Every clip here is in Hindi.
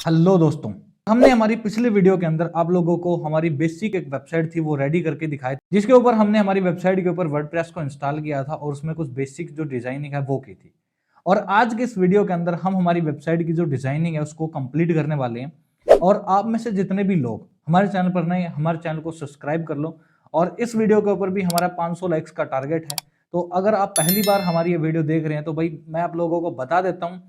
हेलो दोस्तों, हमने हमारी पिछले वीडियो के अंदर आप लोगों को हमारी बेसिक एक वेबसाइट थी वो रेडी करके दिखाई, जिसके ऊपर हमने हमारी वेबसाइट के ऊपर वर्डप्रेस को इंस्टॉल किया था और उसमें कुछ बेसिक जो डिजाइनिंग है वो की थी। और आज के इस वीडियो के अंदर हम हमारी वेबसाइट की जो डिजाइनिंग है उसको कंप्लीट करने वाले हैं। और आप में से जितने भी लोग हमारे चैनल पर नए, हमारे चैनल को सब्सक्राइब कर लो। और इस वीडियो के ऊपर भी हमारा 500 लाइक्स का टारगेट है। तो अगर आप पहली बार हमारी ये वीडियो देख रहे हैं तो भाई मैं आप लोगों को बता देता हूँ,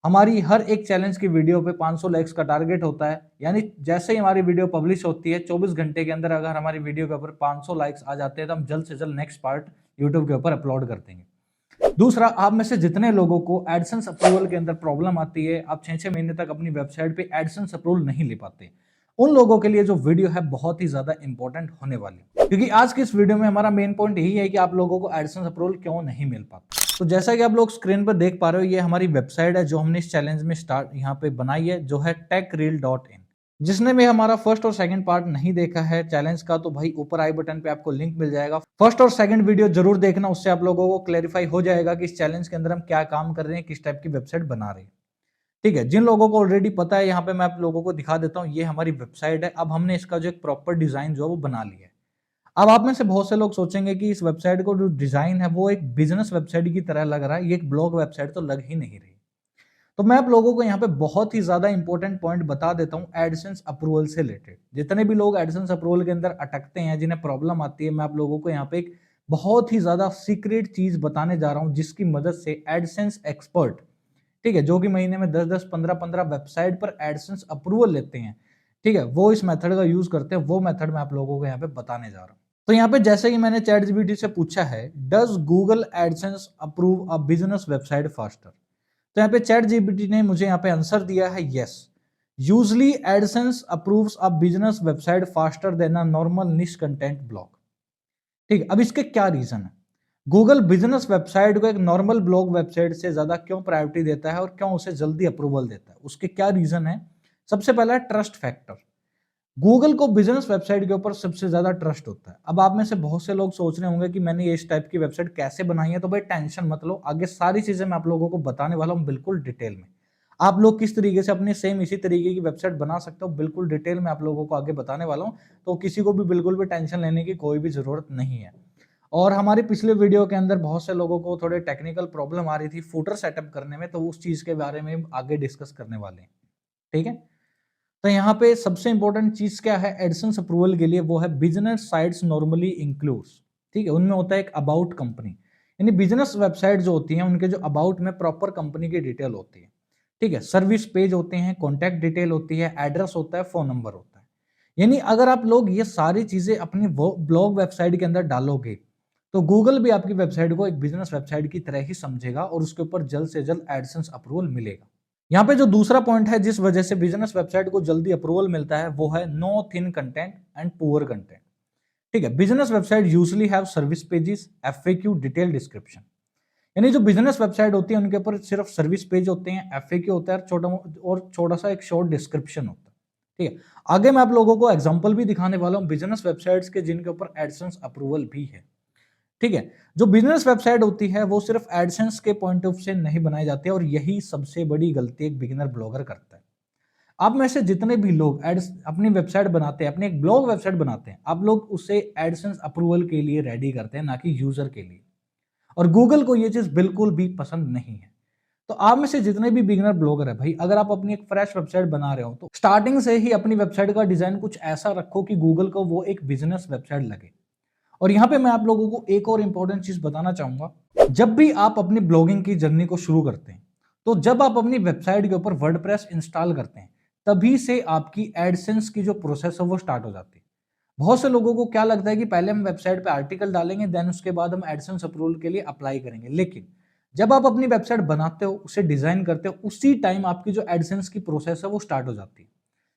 हमारी हर एक चैलेंज की वीडियो पे 500 लाइक्स का टारगेट होता है। यानी जैसे ही हमारी वीडियो पब्लिश होती है 24 घंटे के अंदर अगर हमारी वीडियो के ऊपर 500 लाइक्स आ जाते हैं तो हम जल्द से जल्द नेक्स्ट पार्ट यूट्यूब के ऊपर अपलोड कर देंगे। दूसरा, आप में से जितने लोगों को एडसेंस अप्रूवल के अंदर प्रॉब्लम आती है, आप 6-6 महीने तक अपनी वेबसाइट पे एडसेंस अप्रूवल नहीं ले पाते, उन लोगों के लिए जो वीडियो है बहुत ही ज्यादा इंपॉर्टेंट होने वाली है। क्योंकि आज की इस वीडियो में हमारा मेन पॉइंट यही है कि आप लोगों को एडसेंस अप्रूवल क्यों नहीं मिल पाता। तो जैसा कि आप लोग स्क्रीन पर देख पा रहे हो, ये हमारी वेबसाइट है जो हमने इस चैलेंज में स्टार्ट यहाँ पे बनाई है, जो है techreel.in। जिसने भी हमारा फर्स्ट और सेकंड पार्ट नहीं देखा है चैलेंज का, तो भाई ऊपर आई बटन पे आपको लिंक मिल जाएगा, फर्स्ट और सेकंड वीडियो जरूर देखना। उससे आप लोगों को क्लैरिफाई हो जाएगा कि इस चैलेंज के अंदर हम क्या काम कर रहे हैं, किस टाइप की वेबसाइट बना रहे हैं। ठीक है, जिन लोगों को ऑलरेडी पता है, यहाँ पे मैं आप लोगों को दिखा देता हूँ, ये हमारी वेबसाइट है। अब हमने इसका जो एक प्रॉपर डिजाइन जो है वो बना लिया है। अब आप में से बहुत से लोग सोचेंगे कि इस वेबसाइट को जो डिजाइन है वो एक बिजनेस वेबसाइट की तरह लग रहा है, ये एक ब्लॉग वेबसाइट तो लग ही नहीं रही। तो मैं आप लोगों को यहाँ पे बहुत ही ज्यादा इंपॉर्टेंट पॉइंट बता देता हूँ एडसेंस अप्रूवल से रिलेटेड। जितने भी लोग एडसेंस अप्रूवल के अंदर अटकते हैं, जिन्हें प्रॉब्लम आती है, मैं आप लोगों को यहाँ पे एक बहुत ही ज्यादा सीक्रेट चीज बताने जा रहा हूँ, जिसकी मदद से एडसेंस एक्सपर्ट, ठीक है, जो कि महीने में 10-10, 15-15 वेबसाइट पर एडसेंस अप्रूवल लेते हैं, ठीक है, वो इस मेथड का यूज करते हैं। वो मेथड मैं आप लोगों को यहाँ पे बताने जा रहा हूँ। तो यहाँ पे जैसे कि मैंने चैट जीपीटी से पूछा है, does Google AdSense approve a business website faster, तो यहाँ पे चैट जीपीटी ने मुझे यहाँ पे आंसर दिया है yes. Usually AdSense approves a business website faster than a normal निश कंटेंट ब्लॉग। ठीक है, अब इसके क्या रीजन है, गूगल बिजनेस वेबसाइट को एक नॉर्मल ब्लॉग वेबसाइट से ज्यादा क्यों प्रायोरिटी देता है और क्यों उसे जल्दी अप्रूवल देता है, उसके क्या रीजन है। सबसे पहला है ट्रस्ट फैक्टर। गूगल को बिजनेस वेबसाइट के ऊपर सबसे ज्यादा ट्रस्ट होता है। अब आप में से बहुत से लोग सोच रहे होंगे कि मैंने ये इस टाइप की वेबसाइट कैसे बनाई है, तो भाई टेंशन मत लो, आगे सारी चीजें मैं आप लोगों को बताने वाला हूँ बिल्कुल डिटेल में। आप लोग किस तरीके से अपनी सेम इसी तरीके की वेबसाइट बना सकते हो, बिल्कुल डिटेल में आप लोगों को आगे बताने वाला हूँ। तो किसी को भी बिल्कुल भी टेंशन लेने की कोई भी जरूरत नहीं है। और हमारी पिछले वीडियो के अंदर बहुत से लोगों को थोड़े टेक्निकल प्रॉब्लम आ रही थी फूटर सेटअप करने में, तो उस चीज के बारे में आगे डिस्कस करने वाले हैं। ठीक है, तो यहाँ पे सबसे इंपॉर्टेंट चीज क्या है एडसेंस अप्रूवल के लिए, वो है बिजनेस साइट्स नॉर्मली इंक्लूड्स। ठीक है, उनमें होता है एक अबाउट कंपनी, यानी बिजनेस वेबसाइट जो होती हैं उनके जो अबाउट में प्रॉपर कंपनी की डिटेल होती है। ठीक है, सर्विस पेज होते हैं, कॉन्टैक्ट डिटेल होती है, एड्रेस होता है, फोन नंबर होता है। यानी अगर आप लोग ये सारी चीजें अपनी ब्लॉग वेबसाइट के अंदर डालोगे, तो गूगल भी आपकी वेबसाइट को एक बिजनेस वेबसाइट की तरह ही समझेगा और उसके ऊपर जल्द से जल्द एडसेंस अप्रूवल मिलेगा। यहाँ पे जो दूसरा पॉइंट है जिस वजह से बिजनेस वेबसाइट को जल्दी अप्रूवल मिलता है, वो है no thin content and poor content. ठीक है, business website usually have service pages, FAQ, detail description. यानी जो बिजनेस वेबसाइट होती है उनके ऊपर सिर्फ सर्विस पेज होते हैं, एफएक्यू होता है, छोटा सा एक शॉर्ट डिस्क्रिप्शन होता है। ठीक है, आगे मैं आप लोगों को एग्जांपल भी दिखाने वाला हूँ बिजनेस वेबसाइट्स के जिनके ऊपर एडसेंस अप्रूवल भी है। ठीक है, जो बिजनेस वेबसाइट होती है वो सिर्फ एडसेंस के पॉइंट ऑफ से नहीं बनाई जाती है, और यही सबसे बड़ी गलती एक बिगिनर ब्लॉगर करता है। आप में से जितने भी लोग एड्स अपनी वेबसाइट बनाते हैं, अपनी एक ब्लॉग वेबसाइट बनाते हैं, आप लोग उसे एडसेंस अप्रूवल के लिए रेडी करते हैं, ना कि यूजर के लिए। और गूगल को ये चीज बिल्कुल भी पसंद नहीं है। तो आप में से जितने भी बिगिनर ब्लॉगर है भाई, अगर आप अपनी एक फ्रेश वेबसाइट बना रहे हो तो स्टार्टिंग से ही अपनी वेबसाइट का डिजाइन कुछ ऐसा रखो कि गूगल को वो एक बिजनेस वेबसाइट लगे। और यहाँ पे मैं आप लोगों को एक और इंपॉर्टेंट चीज बताना चाहूंगा, जब भी आप अपनी ब्लॉगिंग की जर्नी को शुरू करते हैं, तो जब आप अपनी वेबसाइट के ऊपर वर्डप्रेस इंस्टॉल करते हैं, तभी से आपकी एडसेंस की जो प्रोसेस है वो स्टार्ट हो जाती है। बहुत से लोगों को क्या लगता है कि पहले हम वेबसाइट पे आर्टिकल डालेंगे, देन उसके बाद हम एडसेंस अप्रूवल के लिए अप्लाई करेंगे, लेकिन जब आप अपनी वेबसाइट बनाते हो, उसे डिजाइन करते हो, उसी टाइम आपकी जो एडसेंस की प्रोसेस है वो स्टार्ट हो जाती है।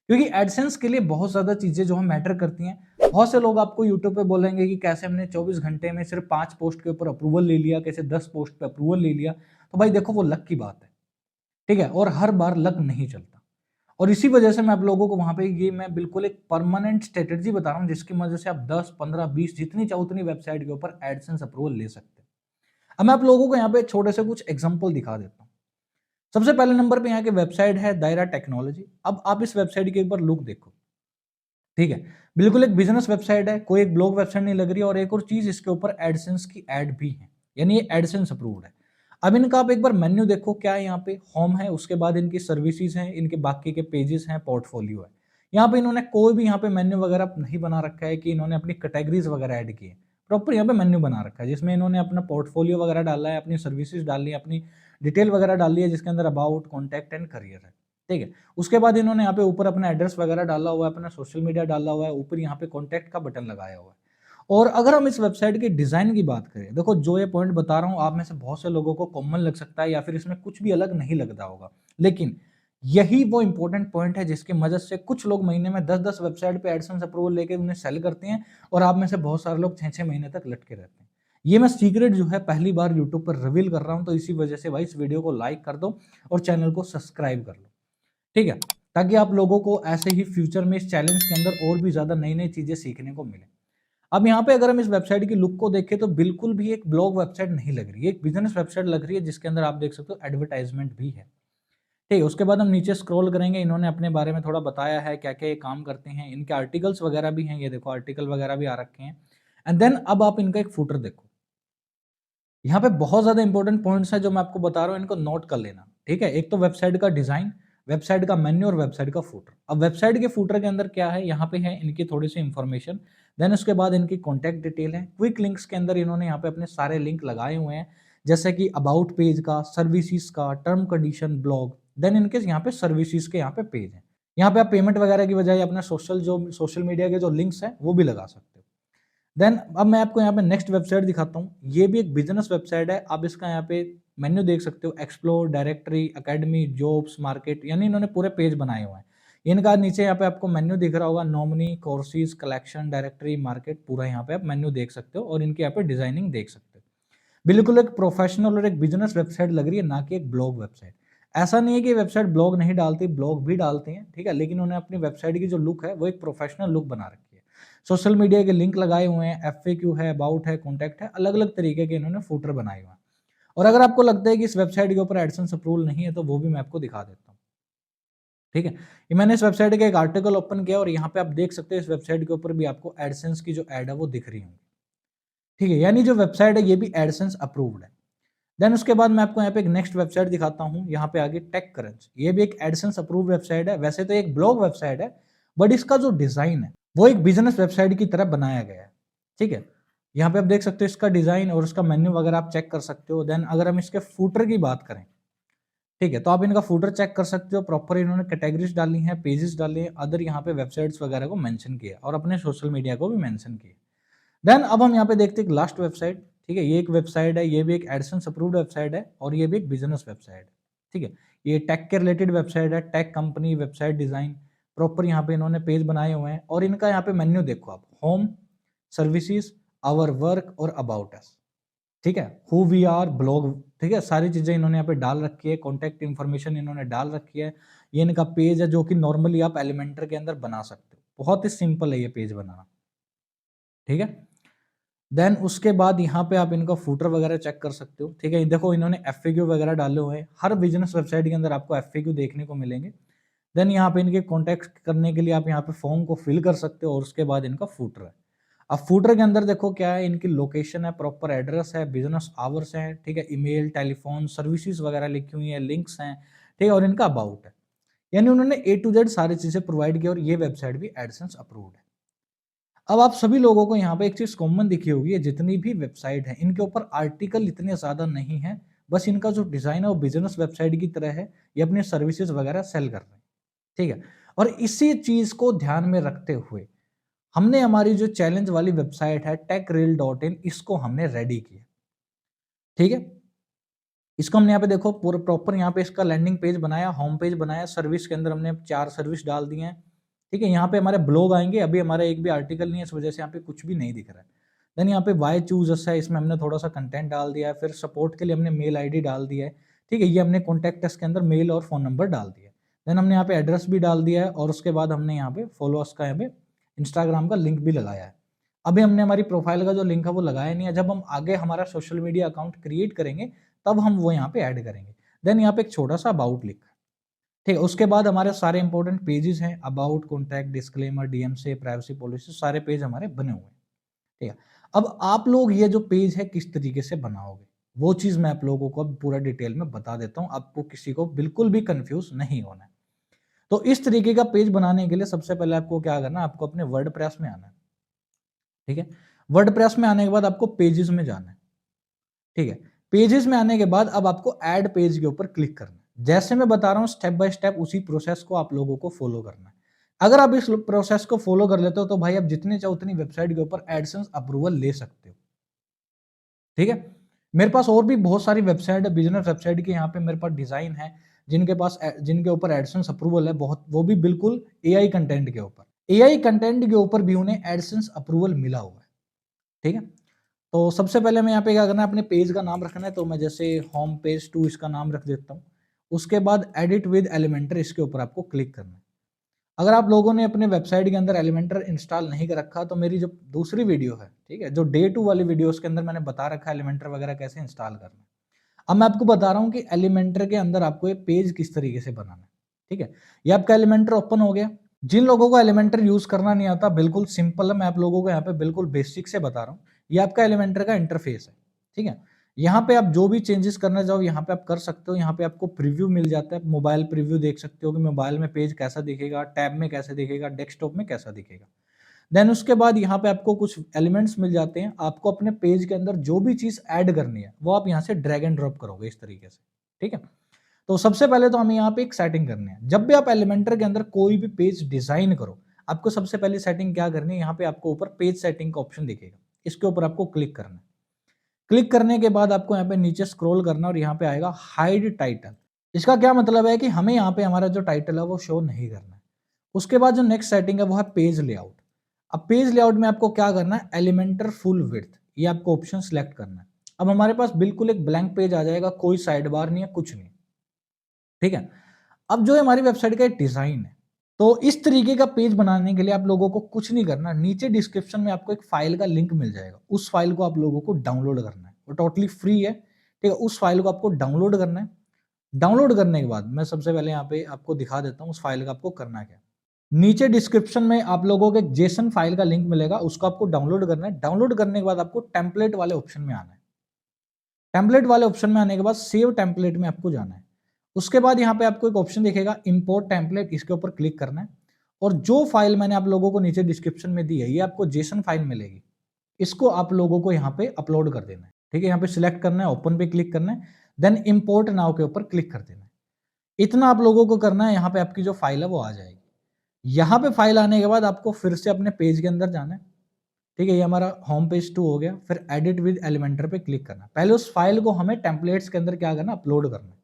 क्योंकि एडसेंस के लिए बहुत ज्यादा चीजें जो है मैटर करती हैं। बहुत से लोग आपको यूट्यूब पे बोलेंगे कि कैसे हमने 24 घंटे में सिर्फ 5 पोस्ट के ऊपर अप्रूवल ले लिया, कैसे 10 पोस्ट पे अप्रूवल ले लिया। तो भाई देखो, वो लक की बात है। ठीक है, और हर बार लक नहीं चलता। और इसी वजह से मैं आप लोगों को वहां पे ये मैं बिल्कुल एक परमानेंट स्ट्रेटेजी बता रहा हूँ, जिसकी वजह से आप 10, 15, 20 जितनी चाहो उतनी वेबसाइट के ऊपर एडसेंस अप्रूवल ले सकते हैं। अब मैं आप लोगों को यहाँ पे छोटे से कुछ एग्जाम्पल दिखा देता हूँ। सबसे पहले नंबर पे यहाँ की वेबसाइट है दायरा टेक्नोलॉजी। अब आप इस वेबसाइट के ऊपर लुक देखो, ठीक है? बिल्कुल एक बिज़नेस वेबसाइट है, कोई एक ब्लॉग वेबसाइट नहीं लग रही है और एक और चीज़ इसके ऊपर एडसेंस की ऐड भी है, यानी ये एडसेंस अप्रूव्ड है। अब इनका आप एक बार मेन्यू देखो, क्या है यहाँ पे? होम है, उसके बाद इनकी सर्विसेज़ हैं, इनके बाकी के पेजेज़ हैं, पोर्टफोलियो है। यहाँ पे इन्होंने कोई भी यहाँ पे मेन्यू वगैरह नहीं बना रखा है कि इन्होंने अपनी कैटेगरीज़ वगैरह ऐड की है। प्रॉपर यहाँ पे मेन्यू बना रखा है, जिसमें इन्होंने अपना पोर्टफोलियो वगैरह डाला है, अपनी सर्विसेज़ डाली है, अपनी डिटेल वगैरह डाली है, जिसके अंदर अबाउट, कॉन्टैक्ट एंड करियर है, ठीक है? उसके बाद इन्होंने यहाँ पे ऊपर अपना एड्रेस वगैरह डाला हुआ है, अपना सोशल मीडिया डाला हुआ है, ऊपर यहाँ पे कॉन्टैक्ट का बटन लगाया हुआ है। और अगर हम इस वेबसाइट के डिज़ाइन की बात करें, देखो जो ये पॉइंट बता रहा हूँ आप में से बहुत से लोगों को कॉमन लग सकता है या फिर इसमें कुछ भी अलग नहीं लगता होगा। लेकिन यही वो इंपॉर्टेंट पॉइंट है जिसकी मदद से कुछ लोग महीने में 10-10 वेबसाइट पे एडसेंस अप्रूवल लेके उन्हें सेल करते हैं और आप में से बहुत सारे लोग 6-6 महीने तक लटके रहते हैं। ये मैं सीक्रेट जो है पहली बार यूट्यूब पर रिवील कर रहा हूँ, तो इसी वजह से भाई इस वीडियो को लाइक कर दो और चैनल को सब्सक्राइब कर लो, ठीक है? ताकि आप लोगों को ऐसे ही फ्यूचर में इस चैलेंज के अंदर और भी ज़्यादा नई-नई चीज़ें सीखने को मिले। अब यहाँ पे अगर हम इस वेबसाइट की लुक को देखें तो बिल्कुल भी एक ब्लॉग वेबसाइट नहीं लग रही है, एक बिज़नेस वेबसाइट लग रही है जिसके अंदर आप देख सकते हो एडवर्टाइज़मेंट भी है। ठीक है, उसके बाद हम नीचे स्क्रॉल करेंगे, इन्होंने अपने बारे में थोड़ा बताया है, क्या-क्या ये काम करते हैं, इनके आर्टिकल्स वगैरह भी हैं, ये देखो आर्टिकल वगैरह भी आ रखे हैं। एंड देन अब आप इनका एक फुटर देखो। यहाँ पे बहुत ज़्यादा इंपॉर्टेंट पॉइंट्स हैं जो मैं आपको बता रहा हूँ, इनको नोट कर लेना, ठीक है? एक तो वेबसाइट का डिज़ाइन, वेबसाइट का मेन्यू और वेबसाइट का फुटर। अब वेबसाइट के फुटर के अंदर क्या है, यहाँ पे है इनकी थोड़ी-सी इन्फॉर्मेशन, देन उसके बाद इनकी कॉन्टैक्ट डिटेल है। क्विक लिंक्स के अंदर इन्होंने यहाँ पे अपने सारे लिंक लगाए हुए हैं, जैसे कि अबाउट पेज का, सर्विसेज़ का, टर्म कंडीशन, ब्लॉग, देन इनके यहाँ पे सर्विसेज़ के यहाँ पे पेज हैं। यहाँ पे आप पेमेंट वगैरह की बजाय अपना सोशल मीडिया के जो लिंक्स हैं, वो भी लगा सकते हो। देन अब मैं आपको यहाँ पे नेक्स्ट वेबसाइट दिखाता हूँ। ये भी एक बिज़नेस वेबसाइट है। आप इसका यहाँ पे मेन्यू देख सकते हो, explore, directory, academy, jobs, market, यानी इन्होंने पूरे पेज बनाए हुए हैं। इनका नीचे यहाँ पे आपको मेन्यू दिख रहा होगा, nominee, courses, collection, directory, market, पूरा यहाँ पे आप मेन्यू देख सकते हो और इनकी यहाँ पे डिजाइनिंग देख सकते हो। बिल्कुल एक प्रोफेशनल और एक बिज़नेस वेबसाइट लग रही है, ना कि एक ब्लॉग वेबसाइट। ऐसा नहीं है कि वेबसाइट ब्लॉग नहीं डालती, ब्लॉग भी डालते हैं, ठीक है? लेकिन उन्होंने अपनी वेबसाइट की जो लुक है, वो एक प्रोफेशनल लुक बना रखी है। सोशल मीडिया के लिंक लगाए हुए हैं, एफएक्यू है, अबाउट है, कॉन्टैक्ट है, अलग-अलग तरीके के इन्होंने फूटर बनाए हुए हैं। और अगर आपको लगता है कि इस वेबसाइट के ऊपर एडसेंस अप्रूवल नहीं है, तो वो भी मैं आपको दिखा देता हूँ, ठीक है? ये मैंने इस वेबसाइट का एक आर्टिकल ओपन किया और यहाँ पे आप देख सकते हैं इस वेबसाइट के ऊपर भी आपको एडसेंस की जो ऐड है, वो दिख रही होंगी, ठीक है? यानी जो वेबसाइट है, ये भी एडसेंस अप्रूव्ड है। देन उसके बाद मैं आपको यहाँ पे एक नेक्स्ट वेबसाइट दिखाता हूँ, यहाँ पे आगे टेक करंज, ये भी एक एडसेंस अप्रूव्ड वेबसाइट है। वैसे तो एक ब्लॉग वेबसाइट है, बट इसका जो डिज़ाइन है, वो एक बिज़नेस वेबसाइट की तरह बनाया गया है, ठीक है? यहाँ पे आप देख सकते हो इसका डिज़ाइन और उसका मेन्यू वगैरह आप चेक कर सकते हो। देन अगर हम इसके फूटर की बात करें, ठीक है? तो आप इनका फूटर चेक कर सकते हो, प्रॉपर इन्होंने कैटेगरीज़ डाली हैं, पेजेज़ डाले हैं, अदर यहाँ पे वेबसाइट्स वगैरह को मेंशन किया और अपने सोशल मीडिया को भी मेंशन किया। देन अब हम यहाँ पे देखते हैं एक लास्ट वेबसाइट, ठीक है? ये एक वेबसाइट है, ये भी एक एडसेंस अप्रूव्ड वेबसाइट है और ये भी एक बिज़नेस वेबसाइट है, ठीक है? ये टेक के रिलेटेड वेबसाइट है, tech company, website design, proper यहाँ पे इन्होंने पेज बनाए हुए हैं और इनका यहाँ पे मेन्यू देखो आप, होम, सर्विसेज़, आवर वर्क और अबाउट अस, ठीक है? हू वी आर, ब्लॉग, ठीक है? सारी चीज़ें इन्होंने यहाँ पे डाल रखी है, कॉन्टैक्ट इन्फॉर्मेशन इन्होंने डाल रखी है। ये इनका पेज है जो कि नॉर्मली आप एलिमेंटर के अंदर बना सकते हो। बहुत ही सिंपल है ये पेज बनाना, ठीक है? देन उसके बाद यहाँ पे आप इनका फूटर वगैरह चेक कर सकते हो, ठीक है? देखो इन्होंने एफएक्यू वगैरह डाले हुए हैं, हर बिज़नेस वेबसाइट के अंदर आपको एफएक्यू देखने को मिलेंगे। देन यहाँ पे इनके कॉन्टैक्ट करने के लिए आप यहाँ पे फॉर्म को फिल कर सकते हो और उसके बाद इनका फूटर है। अब फूटर के अंदर देखो क्या है, इनकी लोकेशन है, प्रॉपर एड्रेस है, बिज़नेस आवर्स हैं, ठीक है? ईमेल, टेलीफ़ोन, सर्विसेज़ वगैरह लिखी हुई हैं, लिंक्स हैं, ठीक है? और इनका अबाउट है। यानी उन्होंने ए टू ज़ेड सारी चीज़ें प्रोवाइड की और ये वेबसाइट भी एडसेंस अप्रूव्ड है। अब आप सभी लोगों को यहाँ पे एक चीज़ कॉमन दिखी होगी, ये जितनी भी वेबसाइट है, इनके ऊपर आर्टिकल इतने ज़्यादा नहीं हैं, बस इनका जो डिज़ाइन है वो बिज़नेस वेबसाइट की तरह है, ये अपनी सर्विसेज़ वगैरह सेल कर रहे हैं, ठीक है? और इसी चीज़ को ध्यान में रखते हुए, हमने हमारी जो चैलेंज वाली वेबसाइट है techreel.in, इसको हमने रेडी किया, ठीक है? इसको हमने यहाँ पे देखो पूरा प्रॉपर यहाँ पे इसका लैंडिंग पेज बनाया, होम पेज बनाया, सर्विस के अंदर हमने 4 सर्विस डाल दी हैं, ठीक है? यहाँ पे हमारे ब्लॉग आएँगे, अभी हमारा एक भी आर्टिकल नहीं है, इस वजह से यहाँ पे कुछ भी नहीं दिख रहा है। देन यहाँ पे व्हाई चूज़ अस है, इसमें हमने थोड़ा-सा कंटेंट डाल दिया है, फिर सपोर्ट के लिए हमने मेल आईडी डाल दिया है, ठीक है? ये हमने कॉन्टैक्ट अस के अंदर मेल और फ़ोन नंबर डाल दिया है। देन हमने यहाँ पे एड्रेस भी डाल दिया है और उसके बाद हमने यहाँ पे फॉलो अस का यहाँ पे इंस्टाग्राम का लिंक भी लगाया है। अभी हमने हमारी प्रोफाइल का जो लिंक है वो लगाया नहीं है, जब हम आगे हमारा सोशल मीडिया अकाउंट क्रिएट करेंगे, तब हम वो यहाँ पे ऐड करेंगे। देन यहाँ पे एक छोटा सा अबाउट लिखा है, ठीक है। उसके बाद हमारे सारे इंपॉर्टेंट पेजेस हैं, about, contact, disclaimer, DMC, privacy policy, सारे पेज हमारे बने हुए हैं, ठीक है। अब आप लोग ये जो पेज है किस तरीके से बनाओगे, वो चीज मैं आप लोगों को अब पूरा डिटेल में बता देता हूँ, आपको किसी को बिल्कुल भी कंफ्यूज नहीं होना है। तो इस तरीके का पेज बनाने के लिए सबसे पहले आपको क्या करना है, आपको अपने वर्डप्रेस में आना है, ठीक है। वर्डप्रेस में आने के बाद आपको पेजेस में जाना है, ठीक है। पेजेस में आने के बाद अब आपको ऐड पेज के ऊपर क्लिक करना है। जैसे मैं बता रहा हूं स्टेप बाय स्टेप उसी प्रोसेस को आप लोगों को फॉलो करना है। अगर आप इस प्रोसेस को फॉलो कर लेते हो तो भाई आप जितने चाहो उतनी वेबसाइट के ऊपर एडसेंस अप्रूवल ले सकते हो, ठीक है। मेरे पास और भी बहुत सारी वेबसाइट है, बिजनेस वेबसाइट की, यहाँ पे मेरे पास डिजाइन है जिनके ऊपर एडसेंस अप्रूवल है, बहुत, वो भी बिल्कुल एआई कंटेंट के ऊपर, एआई कंटेंट के ऊपर भी उन्हें एडसेंस अप्रूवल मिला हुआ है, ठीक है। तो सबसे पहले मैं यहाँ पे क्या करना है, अपने पेज का नाम रखना है, तो मैं जैसे होम पेज 2 इसका नाम रख देता हूँ। उसके बाद एडिट विद एलिमेंटर, इसके ऊपर आपको क्लिक करना है। अगर आप लोगों ने अपने वेबसाइट के अंदर एलिमेंटर इंस्टॉल नहीं कर रखा तो मेरी जो दूसरी वीडियो है, ठीक है, जो डे 2 वाली वीडियो, उसके अंदर मैंने बता रखा है एलिमेंटर वगैरह कैसे इंस्टॉल करना है। अब मैं आपको बता रहा हूँ कि एलिमेंटर के अंदर आपको ये पेज किस तरीके से बनाना है, ठीक है। ये आपका एलिमेंटर ओपन हो गया। जिन लोगों को एलिमेंटर यूज करना नहीं आता, बिल्कुल सिंपल है, मैं आप लोगों को यहाँ पे बिल्कुल बेसिक से बता रहा हूँ। ये आपका एलिमेंटर का इंटरफेस है, ठीक है। यहाँ पे आप जो भी चेंजेस करना चाहो यहाँ पे आप कर सकते हो। यहाँ पे आपको प्रीव्यू मिल जाता है, मोबाइल प्रीव्यू देख सकते हो कि मोबाइल में पेज कैसा दिखेगा, टैब में कैसे दिखेगा, डेस्कटॉप में कैसा दिखेगा। देन उसके बाद यहाँ पे आपको कुछ एलिमेंट्स मिल जाते हैं। आपको अपने पेज के अंदर जो भी चीज ऐड करनी है वो आप यहाँ से ड्रैग एंड ड्रॉप करोगे इस तरीके से, ठीक है। तो सबसे पहले तो हमें यहाँ पे एक सेटिंग करनी है। जब भी आप एलिमेंटर के अंदर कोई भी पेज डिजाइन करो, आपको सबसे पहले सेटिंग क्या करनी है, यहाँ पे आपको ऊपर पेज सेटिंग का ऑप्शन दिखेगा, इसके ऊपर आपको क्लिक करना है। क्लिक करने के बाद आपको यहाँ पे नीचे स्क्रॉल करना और यहाँ पे आएगा हाइड टाइटल। इसका क्या मतलब है कि हमें यहाँ पे हमारा जो टाइटल है वो शो नहीं करना है। उसके बाद जो नेक्स्ट सेटिंग है वो है पेज लेआउट। अब पेज लेआउट में आपको क्या करना है, एलिमेंटर फुल विड्थ, ये आपको ऑप्शन सिलेक्ट करना है। अब हमारे पास बिल्कुल एक ब्लैंक पेज आ जाएगा, कोई साइड बार नहीं है, कुछ नहीं, ठीक है। अब जो है हमारी वेबसाइट का एक डिजाइन है, तो इस तरीके का पेज बनाने के लिए आप लोगों को कुछ नहीं करना, नीचे डिस्क्रिप्शन में आपको एक फाइल का लिंक मिल जाएगा, उस फाइल को आप लोगों को डाउनलोड करना है, वो टोटली फ्री है, ठीक है। उस फाइल को आपको डाउनलोड करना है। डाउनलोड करने के बाद मैं सबसे पहले यहाँ पे आपको दिखा देता हूँ उस फाइल का आपको करना क्या। नीचे डिस्क्रिप्शन में आप लोगों को एक जेसन फाइल का लिंक मिलेगा, उसको आपको डाउनलोड करना है। डाउनलोड करने के बाद आपको टेम्पलेट वाले ऑप्शन में आना है। टेम्पलेट वाले ऑप्शन में आने के बाद सेव टेम्पलेट में आपको जाना है। उसके बाद यहाँ पे आपको एक ऑप्शन दिखेगा इंपोर्ट टेम्पलेट, इसके ऊपर क्लिक करना है। और जो फाइल मैंने आप लोगों को नीचे डिस्क्रिप्शन में दी है, ये आपको जेसन फाइल मिलेगी, इसको आप लोगों को यहाँ पे अपलोड कर देना है, ठीक है। यहाँ पे सिलेक्ट करना है, ओपन पे क्लिक करना है, देन इंपोर्ट नाउ के ऊपर क्लिक कर देना है। इतना आप लोगों को करना है, यहाँ पे आपकी जो फाइल है वो आ जाएगी। यहाँ पे फाइल आने के बाद आपको फिर से अपने पेज के अंदर जाना है, ठीक है। ये हमारा होम पेज 2 हो गया। फिर एडिट विद एलिमेंटर पे क्लिक करना है। पहले उस फाइल को हमें टेम्पलेट्स के अंदर क्या करना, अपलोड करना है।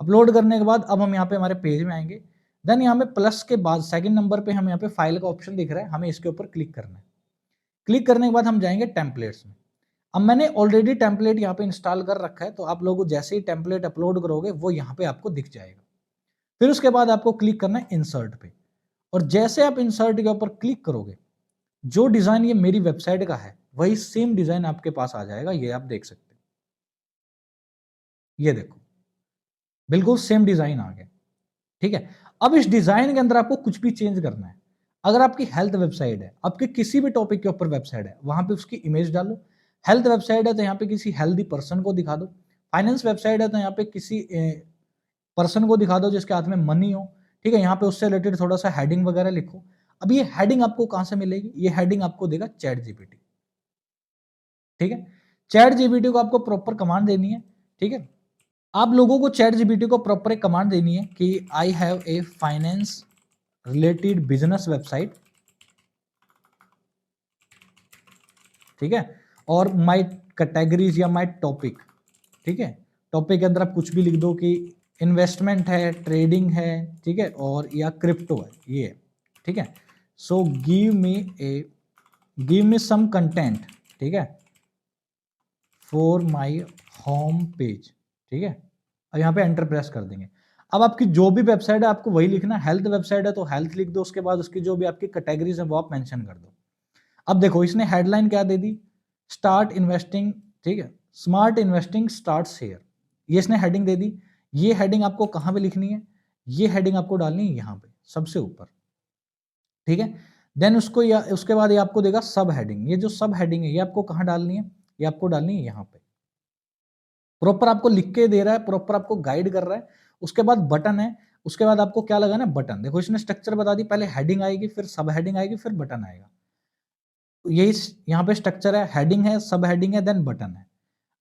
अपलोड करने के बाद अब हम यहाँ पे हमारे पेज में आएंगे। देन यहाँ पे प्लस के बाद सेकंड नंबर पे हम यहाँ पे फाइल का ऑप्शन दिख रहा है, हमें इसके ऊपर क्लिक करना है। क्लिक करने के बाद हम जाएंगे टेम्पलेट्स में। अब मैंने ऑलरेडी टेम्पलेट यहाँ पे इंस्टॉल कर रखा है, तो आप लोग जैसे ही टेम्पलेट अपलोड करोगे वो यहाँ पे आपको दिख जाएगा। फिर उसके बाद आपको क्लिक करना है इंसर्ट पे, और जैसे आप इंसर्ट के ऊपर क्लिक करोगे, जो डिजाइन ये मेरी वेबसाइट का है वही सेम डिजाइन आपके पास आ जाएगा। ये आप देख सकते हैं, ये देखो बिल्कुल सेम डिजाइन आ गया, ठीक है। अब इस डिजाइन के अंदर आपको कुछ भी चेंज करना है। अगर आपकी हेल्थ वेबसाइट है, आपके किसी भी टॉपिक के ऊपर वेबसाइट है, वहां पे उसकी इमेज डालो। हेल्थ वेबसाइट है तो यहाँ पे किसी हेल्दी पर्सन को दिखा दो। फाइनेंस वेबसाइट है तो यहाँ पे किसी पर्सन को दिखा दो जिसके हाथ में मनी हो, ठीक है। यहाँ पे उससे रिलेटेड थोड़ा सा हेडिंग वगैरह लिखो। अब ये हेडिंग आपको कहां से मिलेगी, ये हेडिंग आपको देगा चैट जीपीटी, ठीक है। चैट जीपीटी को आपको प्रॉपर कमांड देनी है, ठीक है। आप लोगों को चैट जीपीटी को प्रॉपर एक कमांड देनी है कि I have a finance related business website, ठीक है, और माई कैटेगरीज या माई टॉपिक, ठीक है। टॉपिक के अंदर आप कुछ भी लिख दो कि इन्वेस्टमेंट है, ट्रेडिंग है, ठीक है, और या क्रिप्टो है, ये, ठीक है। So give me some content, ठीक है, फॉर माई होम पेज, ठीक है। अब यहाँ पे एंटर प्रेस कर देंगे। अब आपकी जो भी वेबसाइट है आपको वही लिखना। हेल्थ वेबसाइट है तो हेल्थ लिख दो, उसके बाद उसकी जो भी आपकी कैटेगरीज है वो आप मेंशन कर दो। अब देखो इसने हेडलाइन क्या दे दी, स्टार्ट इन्वेस्टिंग, ठीक है, स्मार्ट इन्वेस्टिंग स्टार्ट्स हियर, ये इसने हेडिंग दे दी। ये हेडिंग आपको कहाँ पे लिखनी है? ये हेडिंग आपको डालनी है यहाँ पे सबसे ऊपर, ठीक है। देन उसको या उसके बाद ये आपको देगा सब हेडिंग। ये जो सब हेडिंग है ये आपको कहाँ डालनी है? ये आपको डालनी है यहाँ पे। प्रॉपर आपको लिख के दे रहा है, प्रॉपर आपको गाइड कर रहा है। उसके बाद बटन है, उसके बाद आपको क्या लगाना है? बटन। देखो इसने स्ट्रक्चर बता दी, पहले हेडिंग आएगी, फिर सब हेडिंग आएगी, फिर बटन आएगा। तो यही यहाँ पे स्ट्रक्चर है, हेडिंग है, सब हेडिंग है, देन बटन है।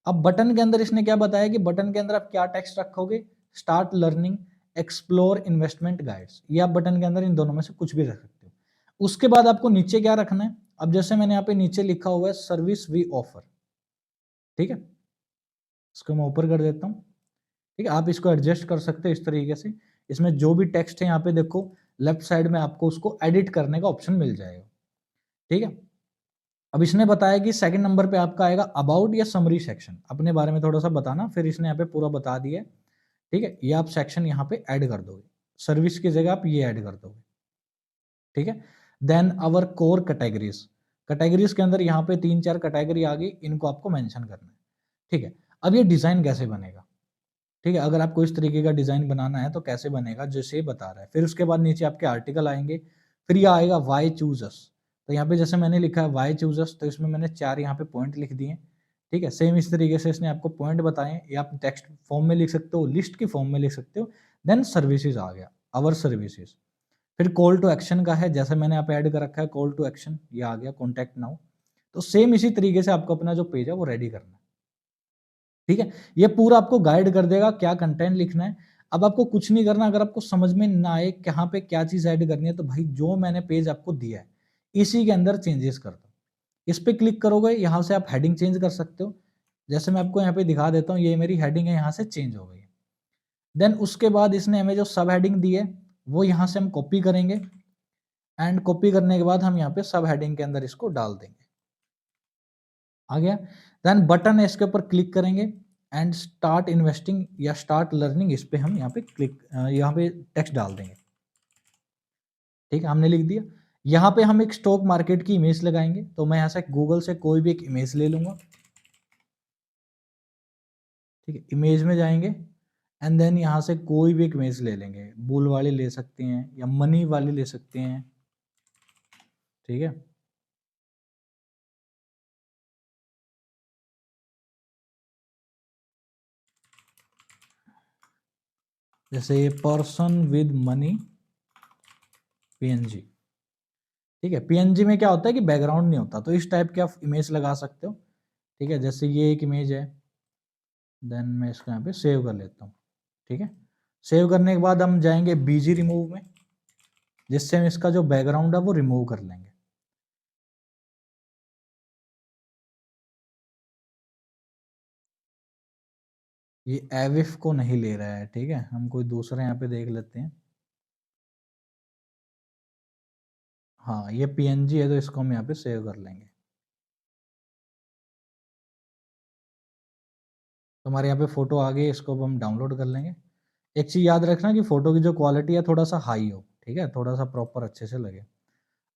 अब बटन के अंदर इसने क्या बताया कि बटन के अंदर आप क्या टेक्स्ट रखोगे? Start learning, explore, investment guides. ये आप बटन के अंदर इन दोनों में से कुछ भी रख सकते हो। उसके बाद आपको नीचे क्या रखना है? अब जैसे मैंने यहाँ पे नीचे लिखा हुआ है सर्विस वी ऑफर, ठीक है, इसको मैं ऊपर कर देता हूँ। ठीक है, आप इसको एडजस्ट कर सकते हो इस तरीके से। इसमें जो भी टेक्स्ट है यहाँ पे देखो लेफ्ट साइड में आपको उसको एडिट करने का ऑप्शन मिल जाएगा, ठीक है। अब इसने बताया कि सेकंड नंबर पे आपका आएगा अबाउट या समरी सेक्शन, अपने बारे में थोड़ा सा बताना। फिर इसने यहाँ पे पूरा बता दिया है, ठीक है। ये आप सेक्शन यहाँ पे ऐड कर दोगे, सर्विस की जगह आप ये ऐड कर दोगे, ठीक है। देन अवर कोर कैटेगरीज, कैटेगरीज के अंदर यहाँ पे 3-4 कैटेगरी आ गई, इनको आपको मेंशन करना है, ठीक है। अब ये डिजाइन कैसे बनेगा? ठीक है, अगर आपको इस तरीके का डिजाइन बनाना है तो कैसे बनेगा, जैसे बता रहा है। फिर उसके बाद नीचे आपके आर्टिकल आएंगे, फिर ये आएगा वाई चूज अस। तो यहाँ पे जैसे मैंने लिखा है वाई चूज अस, तो इसमें मैंने 4 यहाँ पे पॉइंट लिख दिए, ठीक है। सेम इस तरीके से इसने आपको पॉइंट बताए, या आप टेक्स्ट फॉर्म में लिख सकते हो, लिस्ट की फॉर्म में लिख सकते हो। देन सर्विसेज आ गया, अवर सर्विसेज। फिर कॉल टू एक्शन का है, जैसे मैंने यहाँ पे ऐड कर रखा है कॉल टू एक्शन, ये आ गया कॉन्टैक्ट नाउ। तो सेम इसी तरीके से आपको अपना जो पेज है वो रेडी करना है, ठीक है। ये पूरा आपको गाइड कर देगा क्या कंटेंट लिखना है। अब आपको कुछ नहीं करना, अगर आपको समझ में ना आए कहाँ पे क्या चीज ऐड करनी है, तो भाई जो मैंने पेज आपको दिया है इसी के अंदर चेंजेस कर दो। इस पे क्लिक करोगे, यहाँ से आप हेडिंग चेंज कर सकते हो। जैसे मैं आपको यहाँ पे दिखा देता हूँ, ये मेरी हेडिंग है, यहाँ से चेंज हो गई है। देन उसके बाद इसने हमें जो सब हेडिंग दी है वो यहाँ से हम कॉपी करेंगे, एंड कॉपी करने के बाद हम यहाँ पे सब हेडिंग के अंदर इसको डाल देंगे। आ गया। देन बटन है, इसके ऊपर क्लिक करेंगे एंड स्टार्ट इन्वेस्टिंग या स्टार्ट लर्निंग, इस पे हम यहाँ पे क्लिक, यहाँ पे टेक्स्ट डाल देंगे, ठीक है। हमने लिख दिया। यहाँ पे हम एक स्टॉक मार्केट की इमेज लगाएंगे, तो मैं यहाँ से गूगल से कोई भी एक इमेज ले लूंगा, ठीक है। इमेज में जाएंगे एंड देन यहाँ से कोई भी एक इमेज ले लेंगे, बुल वाली ले सकते हैं या मनी वाली ले सकते हैं, ठीक है। जैसे ये पर्सन विद मनी पीएनजी, ठीक है। पीएनजी में क्या होता है कि बैकग्राउंड नहीं होता, तो इस टाइप के आप इमेज लगा सकते हो, ठीक है। जैसे ये एक इमेज है, देन मैं इसको यहाँ पे सेव कर लेता हूँ, ठीक है। सेव करने के बाद हम जाएंगे बीजी रिमूव में, जिससे हम इसका जो बैकग्राउंड है वो रिमूव कर लेंगे। ये एविफ को नहीं ले रहा है, ठीक है। हम कोई दूसरा यहाँ पे देख लेते हैं। हाँ ये पीएनजी है, तो इसको हम यहाँ पे सेव कर लेंगे। तो हमारे यहाँ पे फोटो आ गई, इसको अब हम डाउनलोड कर लेंगे। एक चीज याद रखना कि फोटो की जो क्वालिटी है थोड़ा सा हाई हो, ठीक है, थोड़ा सा प्रॉपर अच्छे से लगे।